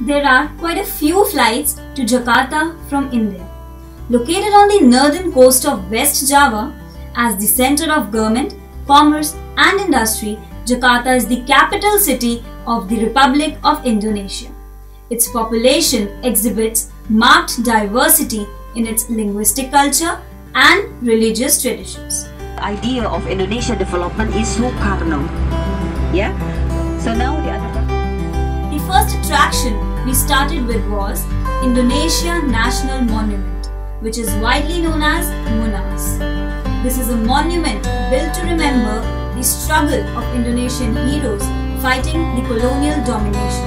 there are quite a few flights to Jakarta from India. Located on the northern coast of West Java, as the center of government, commerce and industry, Jakarta is the capital city of the Republic of Indonesia. Its population exhibits marked diversity in its linguistic culture and religious traditions. The idea of Indonesia development is Sukarno. Yeah? So now the first attraction we started with was Indonesia National Monument, which is widely known as Monas. This is a monument built to remember the struggle of Indonesian heroes fighting the colonial domination.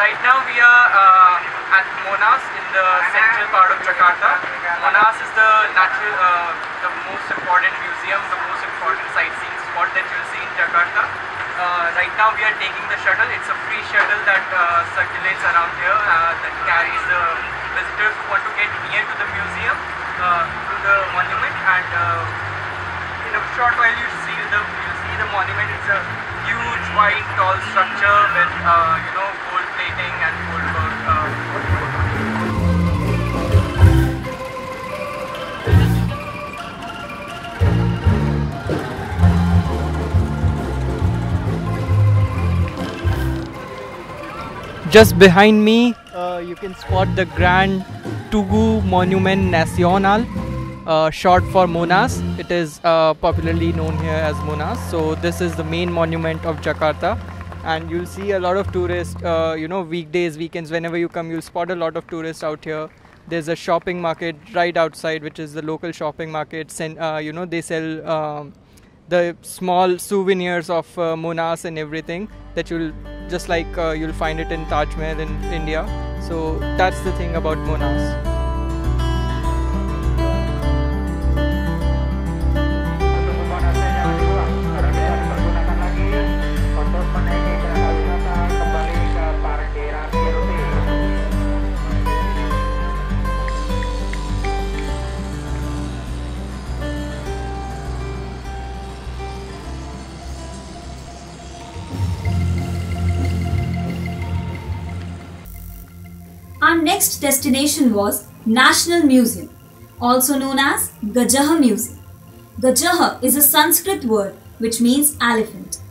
Right now we are at Monas in the central part of Jakarta. Monas is the most important museum, the most important sightseeing spot that you'll see in Jakarta. Right now we are taking the shuttle. It's a free shuttle that circulates around here that carries the visitors who want to get near to the museum, to the monument, and in a short while you'll see the monument. It's a huge, wide, tall structure with gold plating and gold work. Just behind me, you can spot the Grand Tugu Monument Nasional, short for Monas. It is popularly known here as Monas. So this is the main monument of Jakarta, and you'll see a lot of tourists. Weekdays, weekends, whenever you come, you'll spot a lot of tourists out here. There's a shopping market right outside, which is the local shopping market. And they sell the small souvenirs of Monas and everything that you'll you'll find it in Taj Mahal in India. So that's the thing about Monas. Our next destination was National Museum, also known as Gajah Museum. Gajah is a Sanskrit word which means elephant.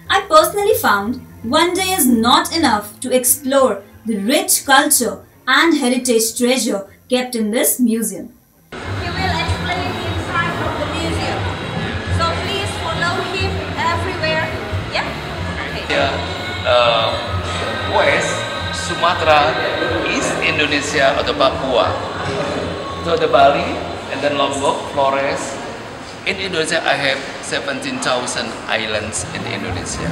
I personally found one day is not enough to explore the rich culture and heritage treasure kept in this museum. He will explain the inside of the museum. So please follow him everywhere. Yeah? Okay. West Sumatra, East Indonesia atau Papua, to the Bali, and then Lombok, Flores. In Indonesia, I have 17,000 islands in Indonesia.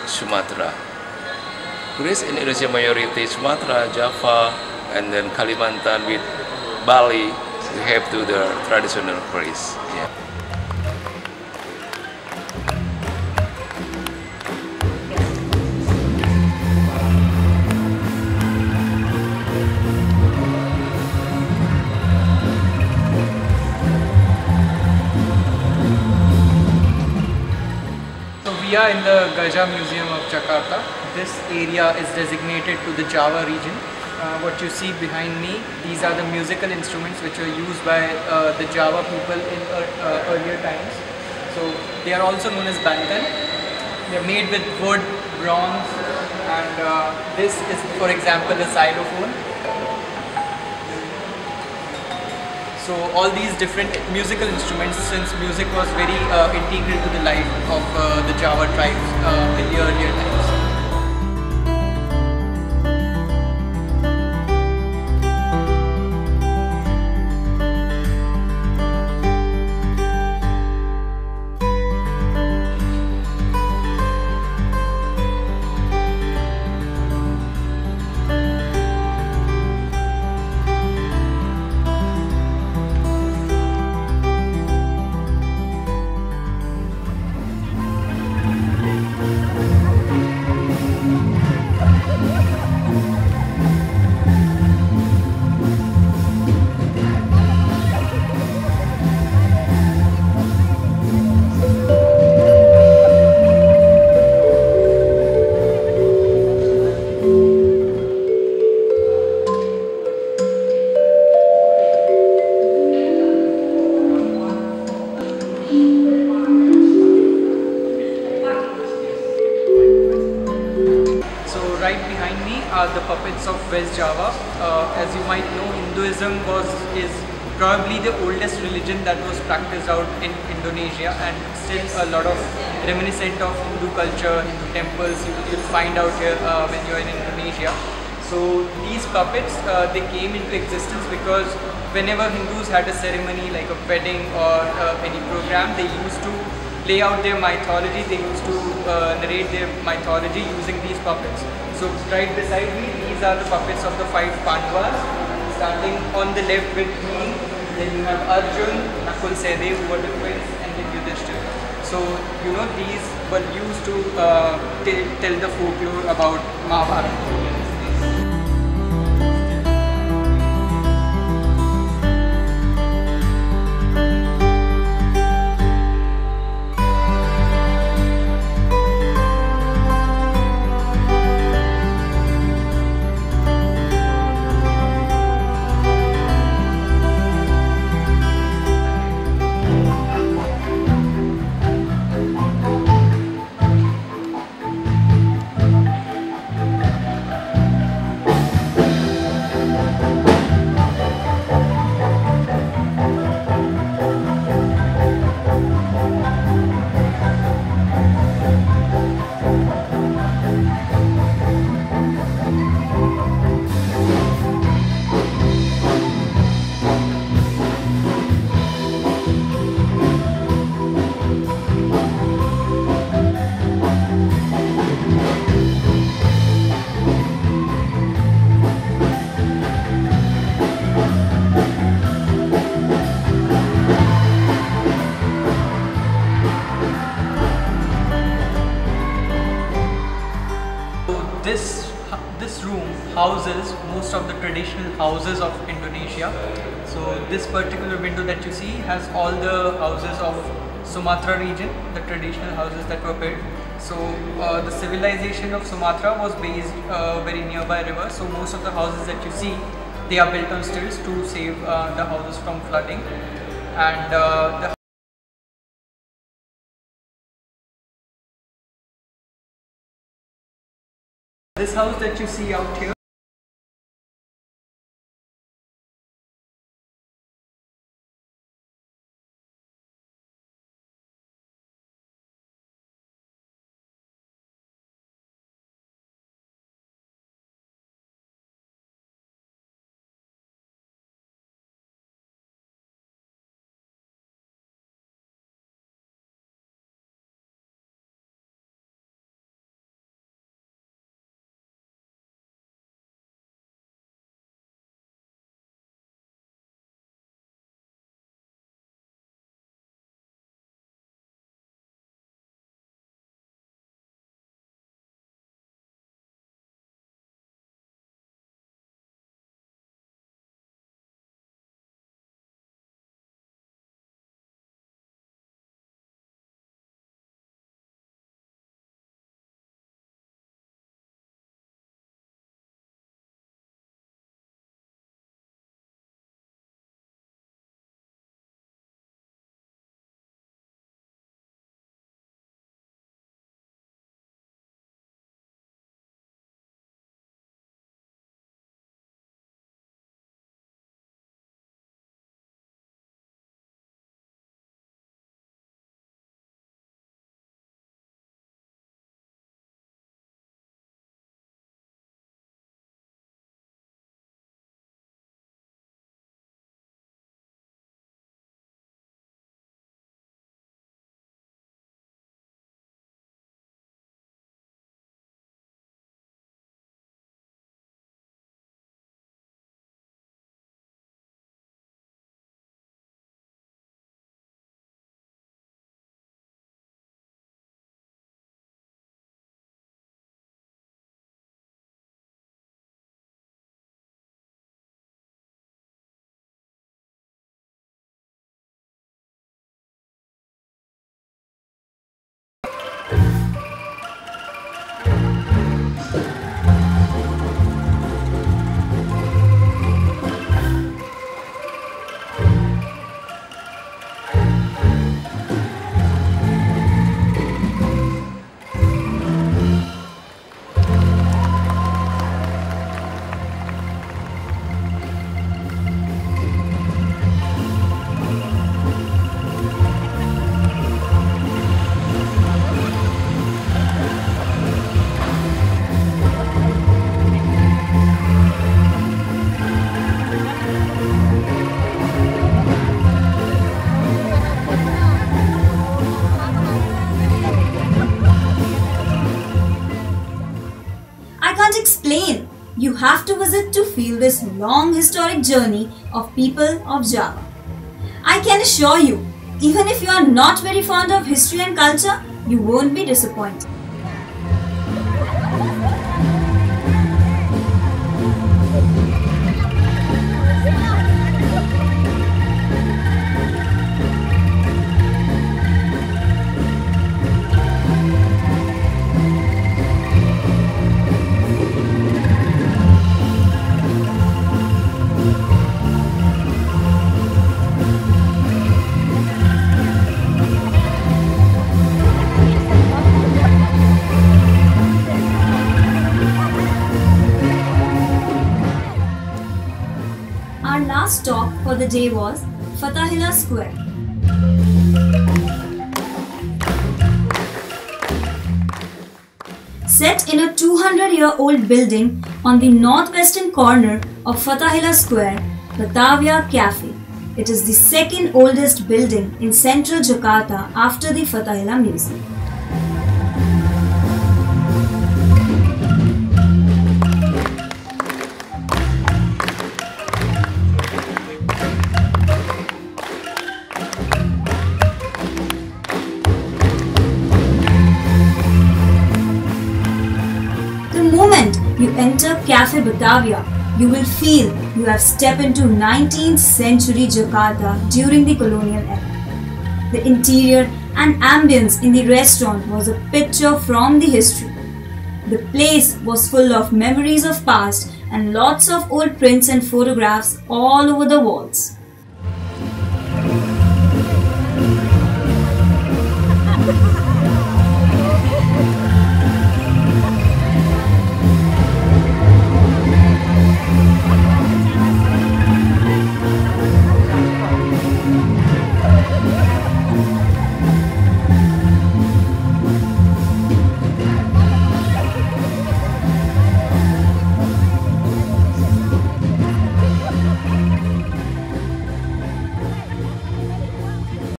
Sumatra. Greece in Indonesia majority Sumatra, Java, and then Kalimantan with Bali. We have to the traditional Greece. Yeah. We We are in the Gajah Museum of Jakarta. This area is designated to the Java region. What you see behind me, these are the musical instruments which were used by the Java people in earlier times. So they are also known as bantan. They are made with wood, bronze, and this is, for example, a xylophone. So all these different musical instruments, since music was very integral to the life of the Java tribes in the earlier times. Right behind me are the puppets of West Java. As you might know, Hinduism is probably the oldest religion that was practiced out in Indonesia, and still a lot of reminiscent of Hindu culture, Hindu temples you'll find out here when you're in Indonesia. So these puppets, they came into existence because whenever Hindus had a ceremony like a wedding or any program, they used to play out their mythology, they used to narrate their mythology using these puppets. So right beside me, these are the puppets of the 5 Pandavas. Starting on the left with me, then you have Arjun, Nakul, Sehdev, who were the twins, and then Yudhishthira. So you know, these were used to tell the folklore about Mahabharata. This room houses most of the traditional houses of Indonesia. So this particular window that you see has all the houses of Sumatra region, the traditional houses that were built. So the civilization of Sumatra was based very nearby river. So most of the houses that you see, they are built on stilts to save the houses from flooding. And this house that you see out here explain. You have to visit to feel this long historic journey of people of Java. I can assure you, even if you are not very fond of history and culture, you won't be disappointed. Our last stop for the day was Fathahillah Square. Set in a 200-year-old building on the northwestern corner of Fathahillah Square, Batavia Cafe. It is the second oldest building in central Jakarta after the Fathahillah Museum. The moment you enter Cafe Batavia, you will feel you have stepped into 19th century Jakarta during the colonial era. The interior and ambience in the restaurant was a picture from the history. The place was full of memories of past and lots of old prints and photographs all over the walls.